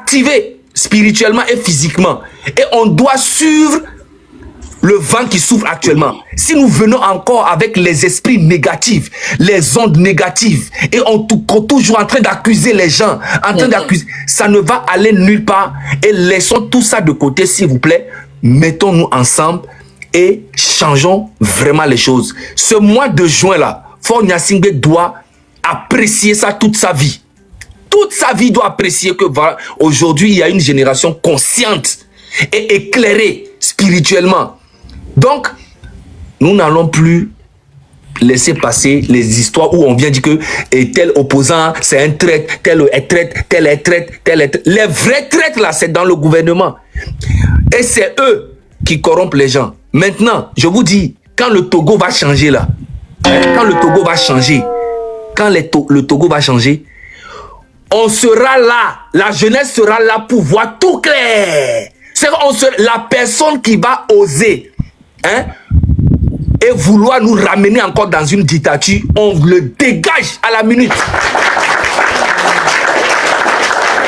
activé spirituellement et physiquement. Et on doit suivre le vent qui souffle actuellement. Si nous venons encore avec les esprits négatifs, les ondes négatives, et on est toujours en train d'accuser les gens, en train d'accuser, ça ne va aller nulle part. Et laissons tout ça de côté, s'il vous plaît. Mettons-nous ensemble et changeons vraiment les choses. Ce mois de juin-là, Faure Gnassingbé doit apprécier ça toute sa vie. Toute sa vie doit apprécier que aujourd'hui, il y a une génération consciente et éclairée spirituellement. Donc, nous n'allons plus laisser passer les histoires où on vient dire que tel opposant, c'est un traître, tel est traître, tel est traître, tel est traître. Les vrais traîtres, là, c'est dans le gouvernement. Et c'est eux qui corrompent les gens. Maintenant, je vous dis, quand le Togo va changer, là, quand le Togo va changer, le Togo va changer, on sera là, la jeunesse sera là pour voir tout clair. C'est la personne qui va oser et vouloir nous ramener encore dans une dictature, on le dégage à la minute.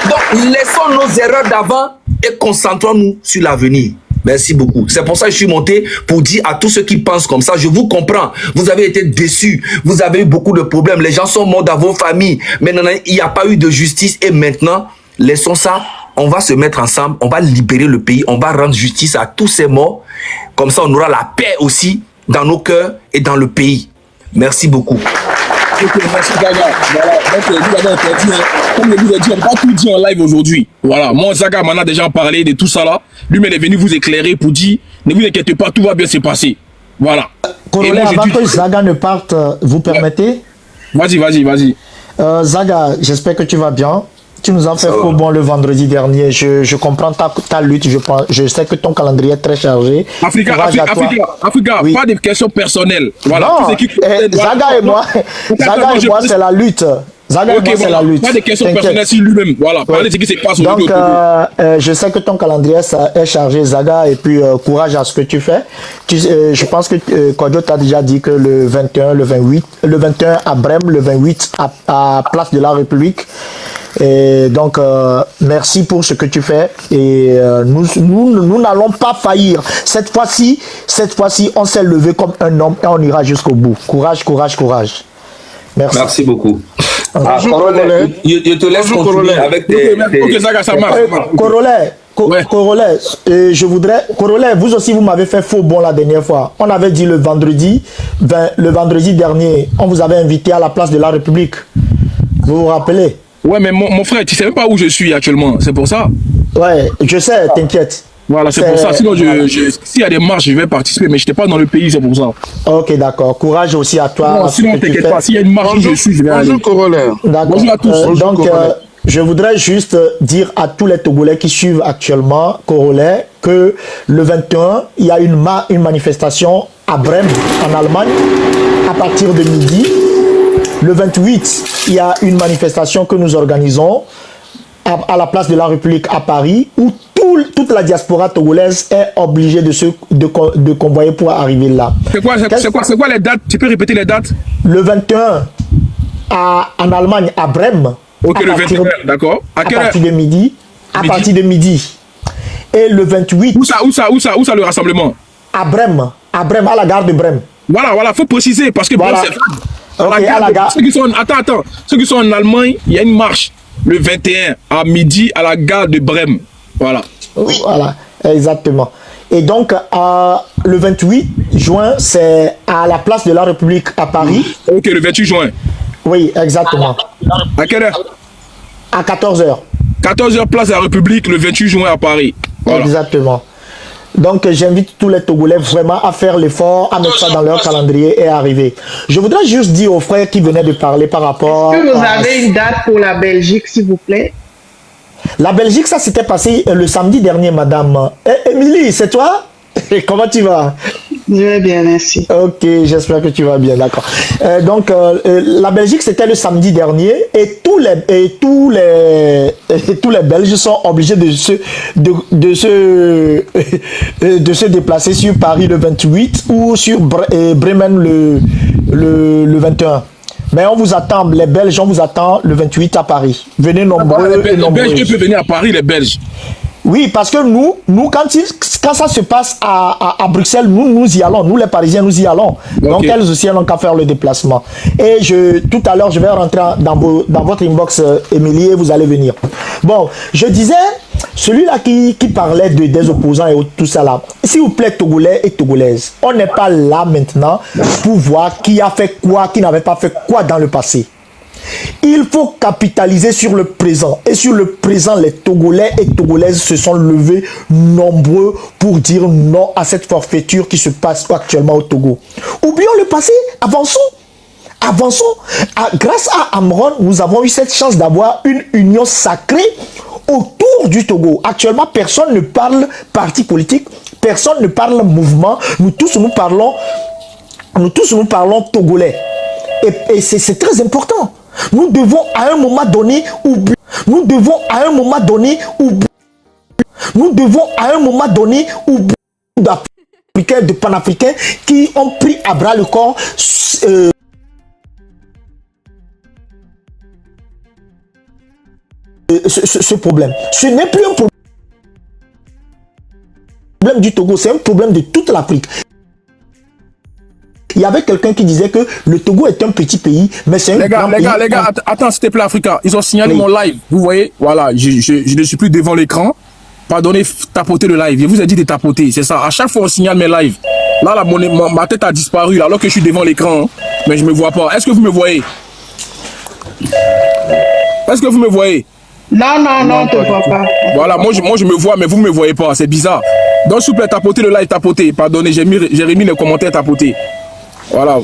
Donc, laissons nos erreurs d'avant et concentrons-nous sur l'avenir. Merci beaucoup. C'est pour ça que je suis monté pour dire à tous ceux qui pensent comme ça, je vous comprends. Vous avez été déçus, vous avez eu beaucoup de problèmes, les gens sont morts dans vos familles. Maintenant, il n'y a pas eu de justice et maintenant, laissons ça. On va se mettre ensemble, on va libérer le pays, on va rendre justice à tous ces morts. Comme ça, on aura la paix aussi dans nos cœurs et dans le pays. Merci beaucoup. Ok, merci Zaga. Voilà, donc vous avez entendu, comme je vous ai dit, on n'a pas tout dit en live aujourd'hui. Voilà, moi Zaga m'en a déjà parlé de tout ça là. Lui-même est venu vous éclairer pour dire, ne vous inquiétez pas, tout va bien se passer. Voilà. Corollaire, avant que Zaga ne parte, vous permettez? Vas-y. Zaga, j'espère que tu vas bien. Tu nous as fait faux bon le vendredi dernier. Je comprends ta lutte. Je sais que ton calendrier est très chargé. Africa, oui. Pas de questions personnelles. Voilà. Non, Zaga et moi, c'est la lutte. Zaga et moi, c'est la lutte. Pas de questions personnelles sur lui-même. Voilà. Parlez de ce qui se passe aujourd'hui. Donc, je sais que ton calendrier est chargé, Zaga, et puis courage à ce que tu fais. Je pense que Kodjo t'a déjà dit que le 21, le 28, le 21 à Brême, le 28 à Place de la République. Et donc, merci pour ce que tu fais. Et nous n'allons pas faillir. Cette fois-ci, on s'est levé comme un homme et on ira jusqu'au bout. Courage. Merci. Merci beaucoup. Bonjour, Corollaire. Je te laisse continuer avec tes... Ok, ça marche. Corollaire, je voudrais... Corollaire, vous aussi, vous m'avez fait faux bon la dernière fois. On avait dit le vendredi dernier, on vous avait invité à la Place de la République. Vous vous rappelez? Ouais, mais mon frère, tu sais même pas où je suis actuellement, c'est pour ça. Ouais, je sais, t'inquiète. Voilà, c'est pour ça. Sinon, s'il y a des marches, je vais participer, mais je n'étais pas dans le pays, c'est pour ça. Ok, d'accord. Courage aussi à toi. Non, sinon, t'inquiète pas. S'il y a une marche, je suis, je vais aller. Bonjour, Corollaire. Bonjour à tous. Donc, je voudrais juste dire à tous les Togolais qui suivent actuellement Corollaire que le 21, il y a une manifestation à Brême, en Allemagne, à partir de midi. Le 28, il y a une manifestation que nous organisons à la Place de la République à Paris, où toute la diaspora togolaise est obligée de convoyer pour arriver là. C'est quoi les dates? Tu peux répéter les dates? Le 21 en Allemagne, à Brême. Ok, le 21, d'accord. À partir de midi. À partir de midi. Et le 28... Où ça le rassemblement? À Brême, à la gare de Brême. Voilà, faut préciser, parce que voilà. Brême, c'est... Okay, à la gare. Ceux qui sont en Allemagne, il y a une marche le 21 à midi à la gare de Brême. Voilà. Voilà, exactement. Et donc, le 28 juin, c'est à la Place de la République à Paris. Ok, le 28 juin. Oui, exactement. À quelle heure? À 14h. 14h, Place de la République, le 28 juin à Paris. Voilà. Exactement. Donc, j'invite tous les Togolais vraiment à faire l'effort, à mettre ça dans leur calendrier et à arriver. Je voudrais juste dire aux frères qui venaient de parler par rapport... Est-ce que vous avez une date pour la Belgique, s'il vous plaît? La Belgique, ça s'était passé le samedi dernier, madame. Émilie, c'est toi? Comment tu vas? Je vais bien, merci. Ok, j'espère que tu vas bien, d'accord. Donc, la Belgique, c'était le samedi dernier et tous les Belges sont obligés de se déplacer sur Paris le 28 ou sur Bremen le 21. Mais on vous attend, les Belges, on vous attend le 28 à Paris. Venez nombreux et nombreux. Les Belges peuvent venir à Paris, les Belges. Oui, parce que nous quand ça se passe à Bruxelles, nous y allons. Nous, les Parisiens, nous y allons. Okay. Donc, elles aussi, elles n'ont qu'à faire le déplacement. Et tout à l'heure, je vais rentrer dans votre inbox, Émilie, et vous allez venir. Bon, je disais, celui-là qui parlait des opposants et tout ça là, s'il vous plaît, Togolais et Togolaises, on n'est pas là maintenant pour voir qui a fait quoi, qui n'avait pas fait quoi dans le passé. Il faut capitaliser sur le présent. Et sur le présent, les Togolais et Togolaises se sont levés nombreux pour dire non à cette forfaiture qui se passe actuellement au Togo. Oublions le passé, avançons. Avançons. Grâce à Amron, nous avons eu cette chance d'avoir une union sacrée autour du Togo. Actuellement, personne ne parle parti politique, personne ne parle mouvement. Nous tous, nous parlons togolais. Et c'est très important. Nous devons à un moment donné oublier. Nous devons à un moment donné oublier. Nous devons à un moment donné oublier d'Africains, de Panafricains qui ont pris à bras le corps ce problème. Ce n'est plus un problème du Togo, c'est un problème de toute l'Afrique. Il y avait quelqu'un qui disait que le Togo est un petit pays, mais c'est un grand pays. Les gars, attends, s'il te plaît, Africa. Ils ont signalé mon live. Vous voyez, voilà, je ne suis plus devant l'écran. Pardonnez, tapoter le live. Je vous ai dit de tapoter, c'est ça. À chaque fois, on signale mes lives. Là, ma tête a disparu, là, alors que je suis devant l'écran. Hein, mais je ne me vois pas. Est-ce que vous me voyez? Est-ce que vous me voyez? Non, on ne te voit pas. Voilà, moi je me vois, mais vous ne me voyez pas. C'est bizarre. Donc, s'il vous plaît, tapotez le live, tapotez. Pardonnez, j'ai remis les commentaires, tapotez. Voilà,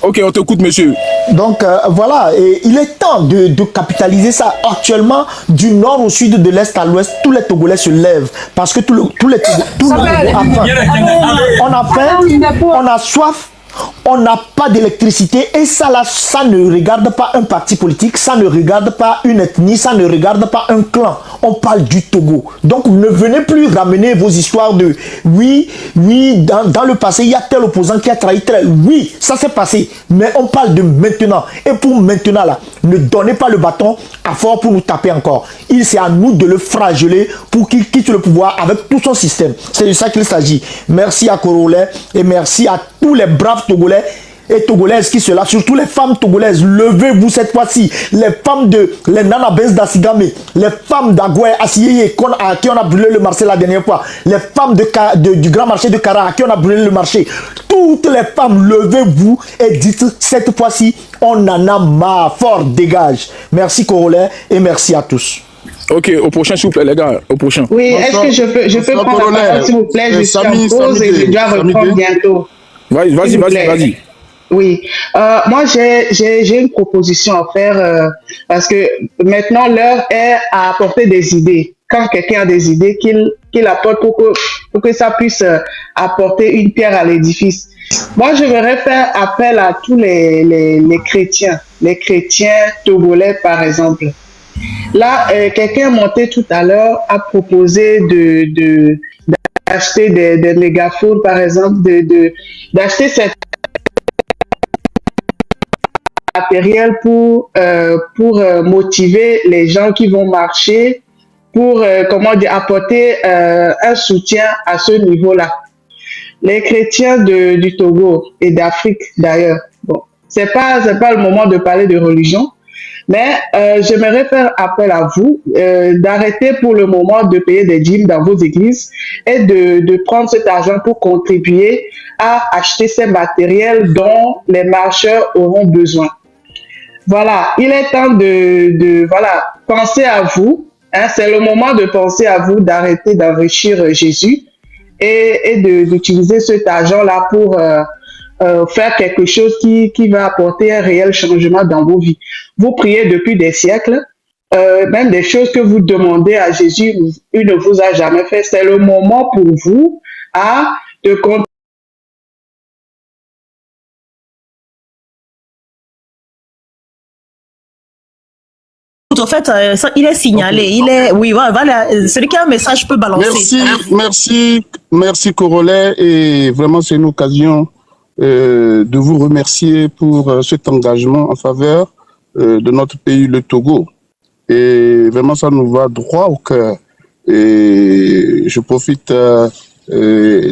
ok, on t'écoute, monsieur. Donc, voilà, et il est temps de capitaliser ça. Actuellement, du nord au sud, de l'est à l'ouest, tous les Togolais se lèvent. Parce que tous les Togolais on a faim, on a soif, on n'a pas d'électricité. Et ça, là, ça ne regarde pas un parti politique, ça ne regarde pas une ethnie, ça ne regarde pas un clan. On parle du Togo. Donc, ne venez plus ramener vos histoires de oui, dans le passé, il y a tel opposant qui a trahi tel. Oui, ça s'est passé. Mais on parle de maintenant. Et pour maintenant, là, ne donnez pas le bâton à fort pour nous taper encore. C'est à nous de le flageller pour qu'il quitte le pouvoir avec tout son système. C'est de ça qu'il s'agit. Merci à Korolais et merci à tous les braves Togolais et Togolaises qui sont là, surtout les femmes togolaises. Levez-vous cette fois-ci. Les femmes les Nana Benz d'Asigame, les femmes d'Agoué, Assiyeye, à qui on a brûlé le marché la dernière fois, les femmes du grand marché de Kara, à qui on a brûlé le marché. Toutes les femmes, levez-vous et dites cette fois-ci, on en a marre. Fort, dégage. Merci Korolais et merci à tous. Ok, au prochain, s'il vous plaît, les gars, au prochain. Oui, est-ce que je peux prendre la parole, s'il vous plaît? Je suis en pause et je dois reprendre bientôt. Vas-y. Oui, moi j'ai une proposition à faire parce que maintenant l'heure est à apporter des idées. Quand quelqu'un a des idées, qu'il apporte pour que ça puisse apporter une pierre à l'édifice. Moi, je voudrais faire appel à tous les chrétiens togolais par exemple. Là, quelqu'un monté tout à l'heure a proposé d'acheter des mégaphones par exemple, d'acheter cette matériel pour motiver les gens qui vont marcher, pour apporter un soutien à ce niveau-là. Les chrétiens du Togo et d'Afrique d'ailleurs, bon, c'est pas le moment de parler de religion, mais j'aimerais faire appel à vous d'arrêter pour le moment de payer des dîmes dans vos églises et de prendre cet argent pour contribuer à acheter ces matériels dont les marcheurs auront besoin. Voilà, il est temps de penser à vous. Hein, c'est le moment de penser à vous, d'arrêter d'enrichir Jésus et d'utiliser cet argent-là pour faire quelque chose qui va apporter un réel changement dans vos vies. Vous priez depuis des siècles, même des choses que vous demandez à Jésus, il ne vous a jamais fait. C'est le moment pour vous de continuer. En fait, ça, il est signalé. Oui, voilà, celui qui a un message peut balancer. Merci Korolais, et vraiment c'est une occasion de vous remercier pour cet engagement en faveur de notre pays, le Togo. Et vraiment, ça nous va droit au cœur. Et je profite de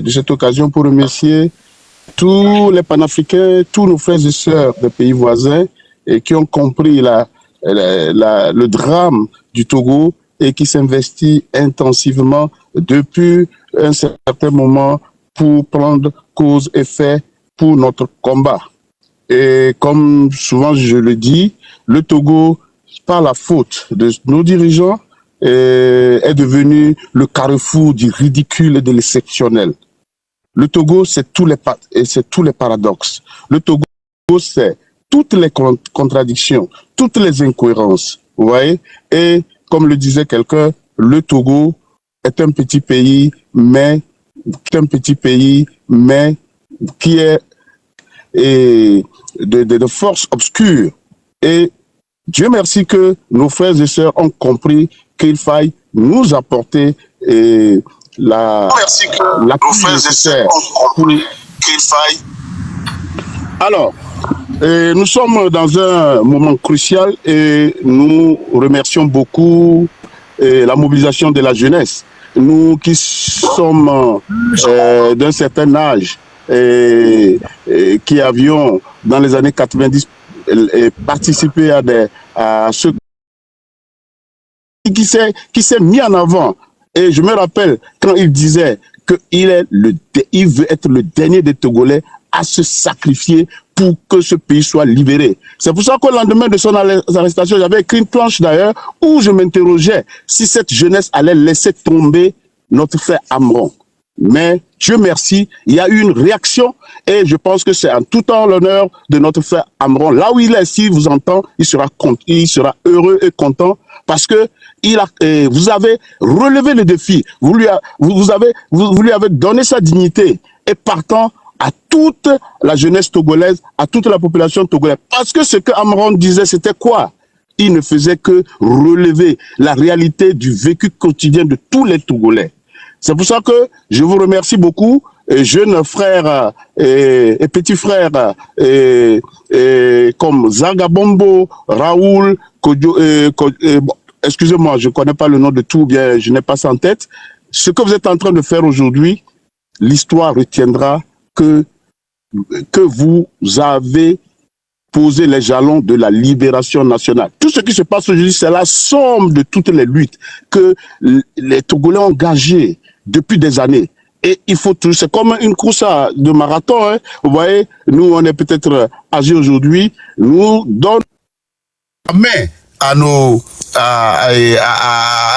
cette occasion pour remercier tous les panafricains, tous nos frères et sœurs des pays voisins et qui ont compris le drame du Togo et qui s'investit intensivement depuis un certain moment pour prendre cause et fait pour notre combat. Et comme souvent je le dis, le Togo, par la faute de nos dirigeants, est devenu le carrefour du ridicule et de l'exceptionnel. Le Togo, c'est tous les paradoxes. Le Togo, c'est toutes les contradictions, toutes les incohérences. Vous voyez? Et comme le disait quelqu'un, le Togo est un petit pays, mais qui est de forces obscures. Et Dieu merci que nos frères et sœurs ont compris qu'il faille nous apporter la pluie nécessaire pour qu'il faille. Alors, nous sommes dans un moment crucial et nous remercions beaucoup la mobilisation de la jeunesse. Nous qui sommes d'un certain âge et qui avions dans les années 90 participé à ce qui s'est mis en avant. Et je me rappelle quand il disait qu'il veut être le dernier des Togolais à se sacrifier pour que ce pays soit libéré. C'est pour ça qu'au lendemain de son arrestation, j'avais écrit une planche d'ailleurs où je m'interrogeais si cette jeunesse allait laisser tomber notre frère Amron. Mais Dieu merci, il y a eu une réaction et je pense que c'est en tout temps l'honneur de notre frère Amron. Là où il est, s'il vous entend, il sera heureux et content parce que vous avez relevé le défi, vous lui avez donné sa dignité et partant à toute la jeunesse togolaise, à toute la population togolaise. Parce que ce que Amron disait, c'était quoi? Il ne faisait que relever la réalité du vécu quotidien de tous les Togolais. C'est pour ça que je vous remercie beaucoup, jeunes frères et petits frères comme Zagabombo, Raoul, excusez-moi, je ne connais pas le nom de tout, bien, je n'ai pas ça en tête. Ce que vous êtes en train de faire aujourd'hui, l'histoire retiendra que vous avez posé les jalons de la libération nationale. Tout ce qui se passe aujourd'hui, c'est la somme de toutes les luttes que les Togolais ont engagées depuis des années. Et il faut tout, c'est comme une course de marathon, hein. Vous voyez, nous, on est peut-être âgés aujourd'hui, nous donnons mais à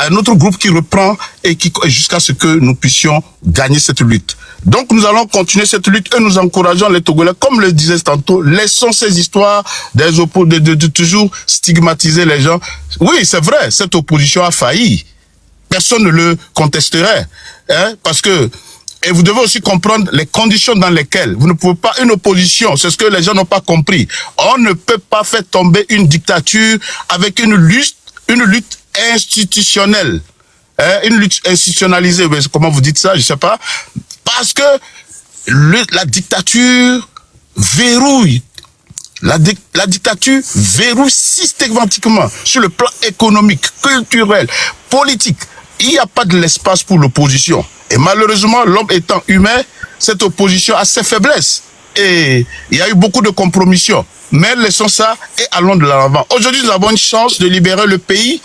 un autre groupe qui reprend et qui jusqu'à ce que nous puissions gagner cette lutte. Donc nous allons continuer cette lutte et nous encourageons les Togolais, comme le disais tantôt, laissons ces histoires de toujours stigmatiser les gens. Oui, c'est vrai, cette opposition a failli. Personne ne le contesterait, hein, parce que et vous devez aussi comprendre les conditions dans lesquelles vous ne pouvez pas une opposition. C'est ce que les gens n'ont pas compris. On ne peut pas faire tomber une dictature avec une lutte institutionnelle, hein, une lutte institutionnalisée. Comment vous dites ça? Je sais pas. Parce que la dictature verrouille. La dictature verrouille systématiquement sur le plan économique, culturel, politique. Il n'y a pas de l'espace pour l'opposition. Et malheureusement, l'homme étant humain, cette opposition a ses faiblesses. Et il y a eu beaucoup de compromissions. Mais laissons ça et allons de l'avant. Aujourd'hui, nous avons une chance de libérer le pays.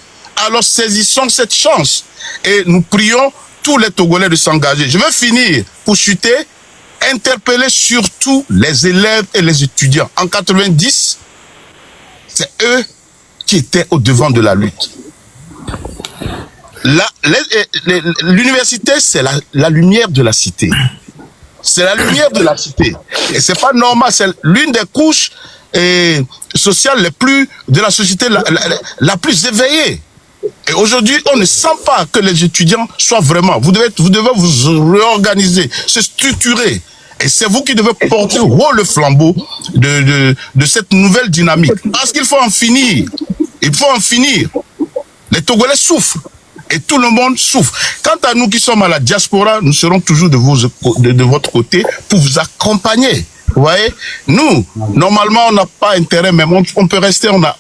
Alors saisissons cette chance. Et nous prions tous les Togolais de s'engager. Je vais finir pour chuter, interpeller surtout les élèves et les étudiants. En 90, c'est eux qui étaient au devant de la lutte. L'université, c'est la lumière de la cité. C'est la lumière de la cité. Et c'est pas normal, c'est l'une des couches sociales de la société la plus éveillée. Et aujourd'hui, on ne sent pas que les étudiants soient vraiment. Vous devez vous réorganiser, se structurer. Et c'est vous qui devez porter haut le flambeau de cette nouvelle dynamique. Parce qu'il faut en finir. Il faut en finir. Les Togolais souffrent. Et tout le monde souffre. Quant à nous qui sommes à la diaspora, nous serons toujours de votre côté pour vous accompagner. Vous voyez, nous, normalement, on n'a pas intérêt, même on peut rester, on a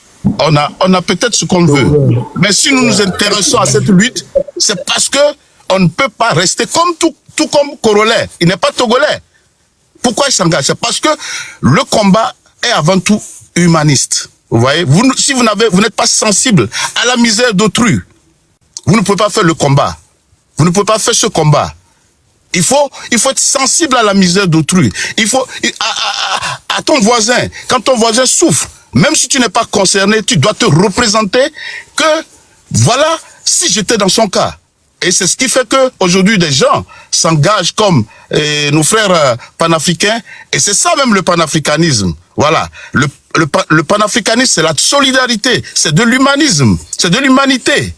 peut-être ce qu'on veut. Mais si nous nous intéressons à cette lutte, c'est parce que on ne peut pas rester comme tout comme Congolais. Il n'est pas togolais. Pourquoi il s'engage? C'est parce que le combat est avant tout humaniste. Vous voyez, si vous n'êtes pas sensible à la misère d'autrui, vous ne pouvez pas faire le combat. Vous ne pouvez pas faire ce combat. Il faut être sensible à la misère d'autrui. Il faut à ton voisin. Quand ton voisin souffre, même si tu n'es pas concerné, tu dois te représenter que voilà, si j'étais dans son cas. Et c'est ce qui fait que aujourd'hui des gens s'engagent comme nos frères panafricains. Et c'est ça même le panafricanisme. Voilà. Le panafricanisme, c'est la solidarité, c'est de l'humanisme, c'est de l'humanité.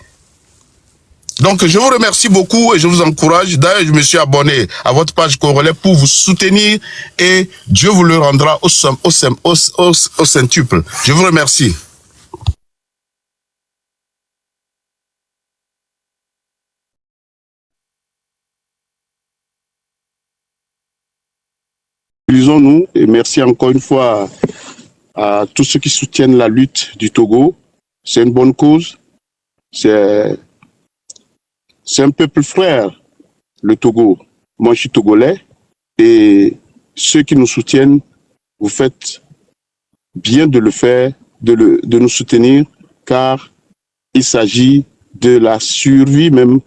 Donc je vous remercie beaucoup et je vous encourage. D'ailleurs, je me suis abonné à votre page Congolais pour vous soutenir et Dieu vous le rendra au centuple. Je vous remercie. Lisons-nous et merci encore une fois à tous ceux qui soutiennent la lutte du Togo. C'est une bonne cause. C'est un peuple frère, le Togo. Moi, je suis togolais et ceux qui nous soutiennent, vous faites bien de le faire, de nous soutenir, car il s'agit de la survie même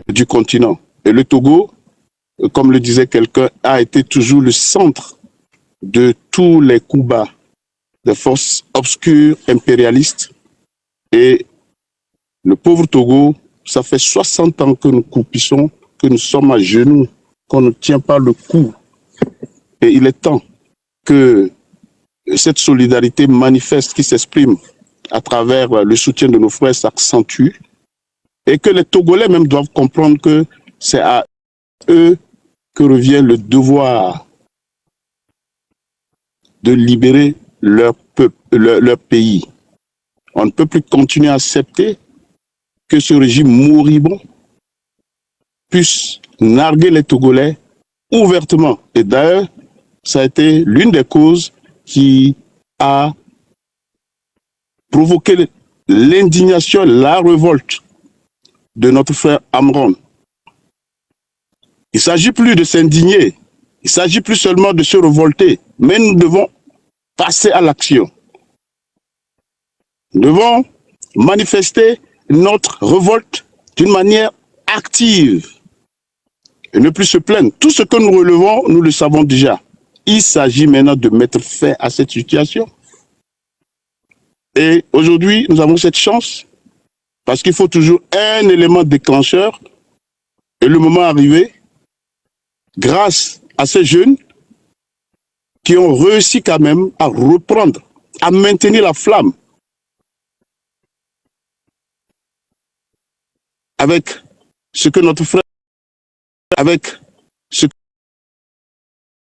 du continent. Et le Togo, comme le disait quelqu'un, a été toujours le centre de tous les coups bas des forces obscures impérialistes. Et le pauvre Togo, ça fait 60 ans que nous croupissons, que nous sommes à genoux, qu'on ne tient pas le coup. Et il est temps que cette solidarité manifeste qui s'exprime à travers le soutien de nos frères s'accentue et que les Togolais même doivent comprendre que c'est à eux que revient le devoir de libérer leur peuple, leur pays. On ne peut plus continuer à accepter que ce régime moribond puisse narguer les Togolais ouvertement. Et d'ailleurs, ça a été l'une des causes qui a provoqué l'indignation, la révolte de notre frère Amron. Il ne s'agit plus de s'indigner, il ne s'agit plus seulement de se révolter, mais nous devons passer à l'action. Nous devons manifester notre révolte d'une manière active et ne plus se plaindre. Tout ce que nous relevons, nous le savons déjà. Il s'agit maintenant de mettre fin à cette situation. Et aujourd'hui, nous avons cette chance parce qu'il faut toujours un élément déclencheur et le moment arrivé, grâce à ces jeunes qui ont réussi quand même à reprendre, à maintenir la flamme avec ce que notre frère, avec ce